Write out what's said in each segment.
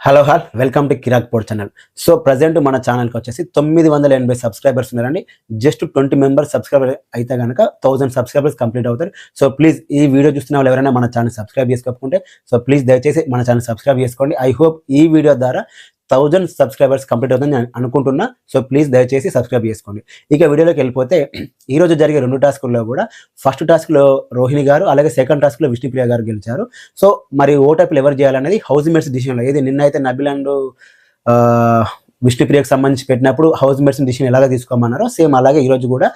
Hello welcome to Kirik పోడ్ channel. So present మన ఛానల్కి వచ్చేసి 980 సబ్స్క్రైబర్స్ ఉన్నారండి. జస్ట్ 20 మెంబర్స్ సబ్స్క్రైబర్ అయితే కనుక 1000 సబ్స్క్రైబర్స్ కంప్లీట్ అవుతారు. సో ప్లీజ్ ఈ వీడియో చూస్తున్న వాళ్ళు ఎవరైనా మన ఛానల్ సబ్స్క్రైబ్ చేసుకోకుంటే సో ప్లీజ్ దయచేసి మన ఛానల్ సబ్స్క్రైబ్ చేసుకోండి. ఐ హోప్ ఈ వీడియో ద్వారా 1000 సబ్స్క్రైబర్స్ కంప్లీట్ అవుతుందని నేను అనుకుంటున్నా. సో ప్లీజ్ దయచేసి సబ్స్క్రైబ్ చేసుకోండి. ఇక వీడియోలోకి వెళ్ళిపోతే ఈరోజు జరిగే 2 టాస్కుల్లో కూడా ఫస్ట్ టాస్క్లో రోహిణి గారు, అలాగే సెకండ్ టాస్క్లో విష్ణుప్రియ గారు గెలిచారు. సో మరి ఓటైపులు ఎవరు చేయాలనేది హౌస్ మేట్స్ డిసిషన్లో, ఏది నిన్నైతే నబిల్ అండ్ విష్ణుప్రియకు సంబంధించి పెట్టినప్పుడు హౌస్ మేట్స్ డిసిషన్ ఎలాగ తీసుకోమన్నారో సేమ్ అలాగే ఈరోజు కూడా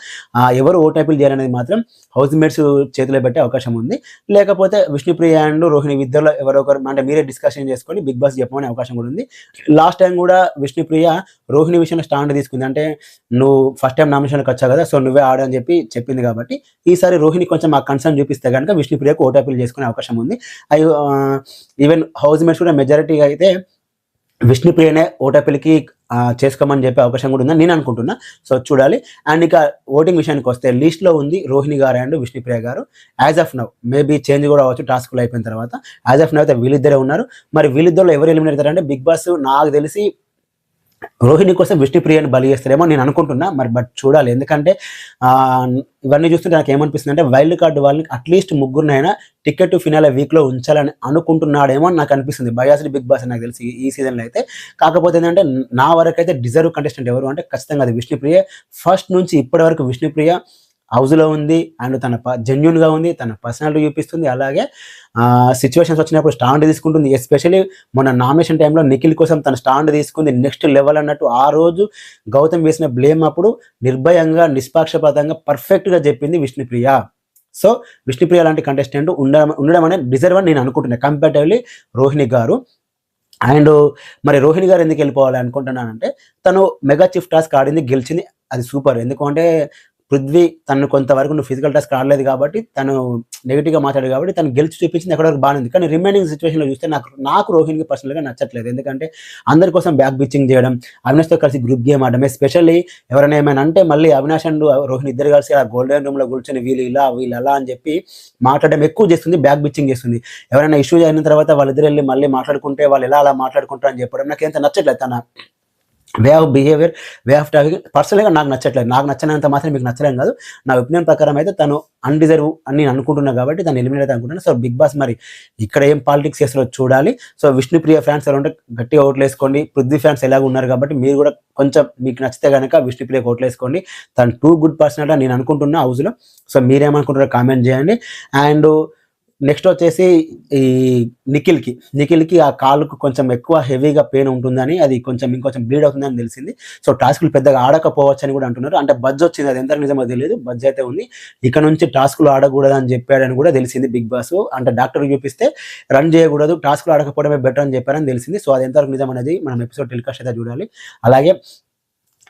ఎవరు ఓటైపులు చేయాలనేది మాత్రం హౌస్ మేట్స్ చేతిలో పెట్టే అవకాశం ఉంది. లేకపోతే విష్ణుప్రియ అండ్ రోహిణి ఇద్దరులో ఎవరో ఒకరు అంటే మీరే డిస్కషన్ చేసుకొని బిగ్ బాస్ చెప్పమనే అవకాశం కూడా ఉంది. లాస్ట్ టైం కూడా విష్ణుప్రియ రోహిణి విషయంలో స్టాండ్ తీసుకుంది. అంటే నువ్వు ఫస్ట్ టైం నామినేషన్కి వచ్చావు కదా, సో నువ్వే ఆడని చెప్పి చెప్పింది. కాబట్టి ఈసారి రోహిణి కొంచెం ఆ కన్సర్న్ చూపిస్తే కనుక విష్ణుప్రియకు ఓటైపులు చేసుకునే అవకాశం ఉంది. ఈవెన్ హౌస్ మేట్స్ కూడా మెజారిటీగా అయితే విష్ణుప్రియనే ఓటైపులకి చేసుకోమని చెప్పే అవకాశం కూడా ఉందని నేను అనుకుంటున్నా. సో చూడాలి. అండ్ ఇక ఓటింగ్ విషయానికి వస్తే లిస్ట్లో ఉంది రోహిణి గారు అండ్ విష్ణుప్రియ గారు. As of now maybe change కూడా అవ్వచ్చు టాస్క్లు అయిపోయిన తర్వాత. యాజ్ ఆఫ్ నౌ అయితే వీళ్ళిద్దరే ఉన్నారు. మరి వీళ్ళిద్దరిలో ఎవరు ఎలిమినేట్ అవుతారంటే బిగ్ బాస్ నాకు తెలిసి రోహిణి కోసం విష్ణుప్రియని బలి చేస్తారేమో నేను అనుకుంటున్నా. మరి బట్ చూడాలి. ఎందుకంటే ఇవన్నీ చూస్తుంటే నాకు ఏమనిపిస్తుంది అంటే వైల్డ్ కార్డు వాళ్ళని అట్లీస్ట్ ముగ్గురినైనా టికెట్ టు ఫినాలే వీక్లో ఉంచాలని అనుకుంటున్నాడేమో అని నాకు అనిపిస్తుంది. బయాస్డ్ బిగ్ బాస్ నాకు తెలిసి ఈ సీజన్లో అయితే. కాకపోతే ఏంటంటే నా వరకు అయితే డిజర్వ్ కంటెస్టెంట్ ఎవరు అంటే ఖచ్చితంగా అది విష్ణుప్రియ. ఫస్ట్ నుంచి ఇప్పటి వరకు విష్ణుప్రియ హౌస్లో ఉంది అండ్ తన జెన్యున్గా ఉంది, తన పర్సనాలిటీ చూపిస్తుంది. అలాగే సిచ్యువేషన్స్ వచ్చినప్పుడు స్టాండ్ తీసుకుంటుంది. ఎస్పెషల్లీ మొన్న నామినేషన్ టైంలో నిఖిల్ కోసం తన స్టాండ్ తీసుకుంది నెక్స్ట్ లెవెల్ అన్నట్టు. ఆ రోజు గౌతమ్ వేసిన బ్లేమ్ అప్పుడు నిర్భయంగా నిష్పాక్షపాతంగా పర్ఫెక్ట్గా చెప్పింది విష్ణుప్రియ. సో విష్ణుప్రియ లాంటి కంటెస్టెంట్ ఉండడం అనేది డిజర్వ్ అని నేను అనుకుంటున్నాను కంపారిటివ్లీ రోహిణి గారు. అండ్ మరి రోహిణి గారు ఎందుకు వెళ్ళిపోవాలి అనుకుంటున్నానంటే తను మెగా చీఫ్ టాస్క్ ఆడింది, గెలిచింది, అది సూపర్. ఎందుకంటే పృథ్వీ తను కొంతవరకు నువ్వు ఫిజికల్ టాస్క్ ఆడలేదు కాబట్టి తను నెగిటివ్గా మాట్లాడాడు కాబట్టి తను గెలిచి చూపించింది ఎక్కడ వరకు బాగుంది. కానీ రిమైనింగ్ సిచ్యువేషన్లో చూస్తే నాకు రోహిణికి పర్సనల్గా నచ్చట్లేదు. ఎందుకంటే అందరి కోసం బ్యాక్ బిచ్చింగ్ చేయడం, అవినాష్తో కలిసి గ్రూప్ గేమ్ ఆడడం, ఎస్పెషల్లీ ఎవరైనా ఏమైనా అంటే మళ్ళీ అవినాష్ అండ్ రోహిణి ఇద్దరు కలిసి ఆ గోల్డెన్ రూమ్లో కూర్చొని వీళ్ళు ఇలా వీళ్ళు అలా అని చెప్పి మాట్లాడడం ఎక్కువ చేస్తుంది, బ్యాక్ బిచ్చింగ్ చేస్తుంది. ఎవరైనా ఇష్యూ అయిన తర్వాత వాళ్ళిద్దరు వెళ్ళి మళ్ళీ మాట్లాడుకుంటే వాళ్ళు ఎలా అలా మాట్లాడుకుంటారు అని చెప్పడం నాకు ఎంత నచ్చట్లేదు. తన way of behaviour, way of talking పర్సనల్గా నాకు నచ్చట్లేదు. నాకు నచ్చినంత మాత్రం మీకు నచ్చలేం కాదు. నా ఒపీనియన్ ప్రకారం అయితే తను అన్డిజర్వ్ అని నేను అనుకుంటున్నా కాబట్టి తను ఎలిమినేట్ అయితే అనుకుంటున్నాను. సో బిగ్ బాస్ మరి ఇక్కడ ఏం పాలిటిక్స్ చేస్తారో చూడాలి. సో విష్ణుప్రియ ఫ్యాన్స్ ఎలా ఉంటే గట్టిగా ఓట్లు వేసుకోండి. పృథ్వీ ఫ్యాన్స్ ఎలాగ ఉన్నారు కాబట్టి మీరు కూడా కొంచెం మీకు నచ్చితే కనుక విష్ణుప్రియకి ఓట్లు వేసుకోండి. తను టూ గుడ్ పర్సన్ అని నేను అనుకుంటున్నా హౌస్లో. సో మీరేమనుకుంటారో కామెంట్ చేయండి. అండ్ నెక్స్ట్ వచ్చేసి ఈ నిఖిల్కి ఆ కాలుకు కొంచెం ఎక్కువ హెవీగా పెయిన్ ఉంటుందని, అది ఇంకొంచెం బ్లీడ్ అవుతుందని తెలిసింది. సో టాస్కులు పెద్దగా ఆడకపోవచ్చు అని కూడా అంటున్నారు. అంటే బజ్ వచ్చింది, అది ఎంత నిజమో తెలియదు, బజ్ అయితే ఉంది. ఇక నుంచి టాస్కులు ఆడకూడదని చెప్పాడని కూడా తెలిసింది బిగ్ బాస్. అంటే డాక్టర్ చూపిస్తే రన్ చేయకూడదు, టాస్కులు ఆడకపోవడమే బెటర్ అని చెప్పారని తెలిసింది. సో అది ఎంతవరకు నిజం అనేది మనం ఎపిసోడ్ టెలికాస్ట్ అయితే చూడాలి. అలాగే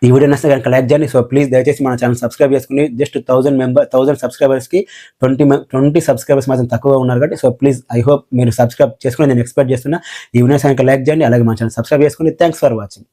ఈ వీడియో నచ్చితే కనుక లైక్ చేయండి. సో ప్లీజ్ దయచేసి మన ఛానల్ సబ్స్క్రైబ్ చేసుకుని. జస్ట్ 1000 సబ్స్క్రైబర్స్కి 20 సబ్స్క్రైబర్స్ మాత్రం తక్కువ ఉన్నారు కాబట్టి సో ప్లీజ్ ఐ హోప్ మీరు సబ్స్క్రైబ్ చేసుకుని నేను ఎక్స్పెక్ట్ చేస్తున్నా. ఈ వీడియో కనుక లైక్ చేయండి, అలాగే మన ఛానల్ సబ్స్క్రైబ్ చేసుకుని. Thanks for watching.